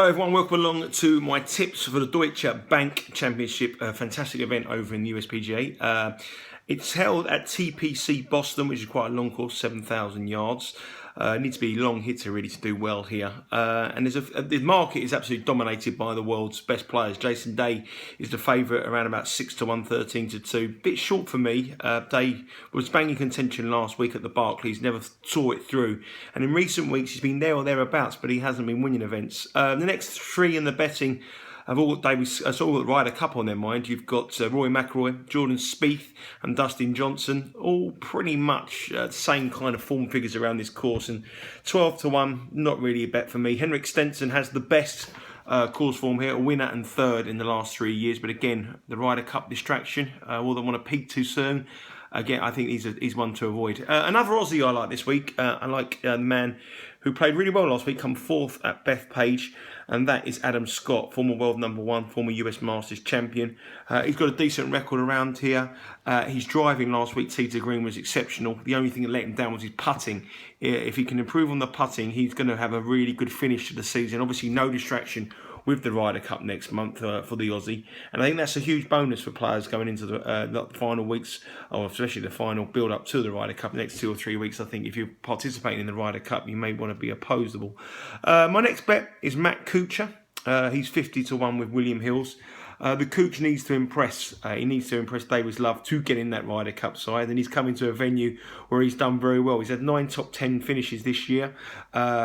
Hello everyone, welcome along to my tips for the Deutsche Bank Championship, a fantastic event over in the USPGA. It's held at TPC Boston, which is quite a long course, 7,000 yards. Needs to be a long hitter really to do well here. And the market is absolutely dominated by the world's best players. Jason Day is the favourite, around about 6 to 1, 13 to 2. Bit short for me. Day was banging contention last week at the Barclays, never saw it through. And in recent weeks, he's been there or thereabouts, but he hasn't been winning events. The next three in the betting have all got the Ryder Cup on their mind. You've got Rory McIlroy, Jordan Spieth and Dustin Johnson, all pretty much the same kind of form figures around this course, and 12 to 1, not really a bet for me. Henrik Stenson has the best course form here, a winner and third in the last 3 years, but again, the Ryder Cup distraction, all that want to peak too soon. Again, I think he's one to avoid. Another Aussie I like this week, I like the man who played really well last week, come fourth at Bethpage, and that is Adam Scott, former world number one, former US Masters champion. He's got a decent record around here. His driving last week, tee to green, was exceptional. The only thing that let him down was his putting. If he can improve on the putting, he's going to have a really good finish to the season. Obviously, no distraction with the Ryder Cup next month for the Aussie, and I think that's a huge bonus for players going into the final weeks, or especially the final build-up to the Ryder Cup. The next 2 or 3 weeks, I think if you're participating in the Ryder Cup, you may want to be opposable. My next bet is Matt Kuchar. He's 50 to 1 with William Hills. The Cooch needs to impress. He needs to impress Davis Love to get in that Ryder Cup side, and he's coming to a venue where he's done very well. He's had 9 top 10 finishes this year.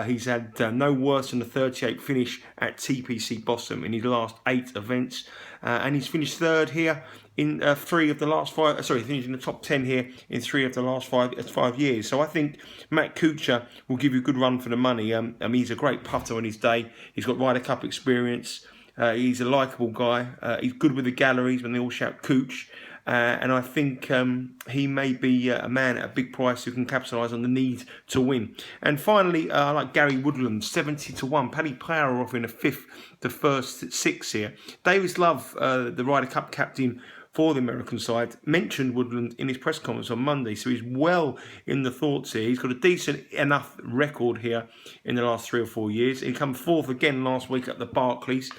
He's had no worse than a 38 finish at TPC Boston in his last 8 events, and he's finished third here in 3 of the last 5. Finished in the top 10 here in 3 of the last 5 years. So I think Matt Kuchar will give you a good run for the money. He's a great putter on his day. He's got Ryder Cup experience. He's a likeable guy. He's good with the galleries when they all shout Cooch. And I think he may be a man at a big price who can capitalise on the need to win. And finally, I like Gary Woodland, 70 to 1. Paddy Power offering a fifth to first 6 here. Davis Love, the Ryder Cup captain for the American side, mentioned Woodland in his press conference on Monday, so he's well in the thoughts here. He's got a decent enough record here in the last 3 or 4 years. He came fourth again last week at the Barclays.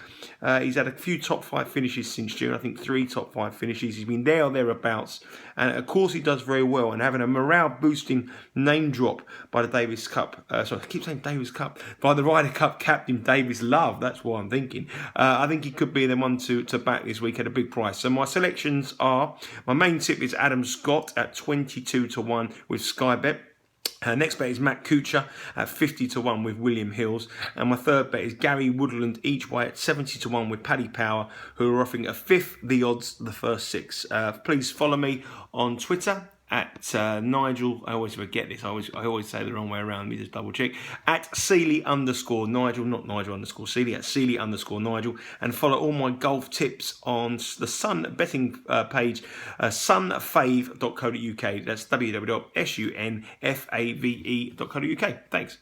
He's had a few top 5 finishes since June, I think 3 top 5 finishes. He's been there or thereabouts, and of course he does very well, and having a morale-boosting name drop by the Davis Cup, I keep saying Davis Cup, by the Ryder Cup captain Davis Love, that's what I'm thinking. I think he could be the one to back this week at a big price. So my selection are, my main tip is Adam Scott at 22 to 1 with Sky Bet. Next bet is Matt Kuchar at 50 to 1 with William Hills. And my third bet is Gary Woodland each way at 70 to 1 with Paddy Power, who are offering a fifth the odds the first 6. Please follow me on Twitter at Nigel, I always forget this, I always say the wrong way around, let me just double check, at Seeley _ Nigel, not Nigel _ Seeley, at Seeley _ Nigel, and follow all my golf tips on the Sun betting page, sunfave.co.uk, that's www.sunfave.co.uk. Thanks.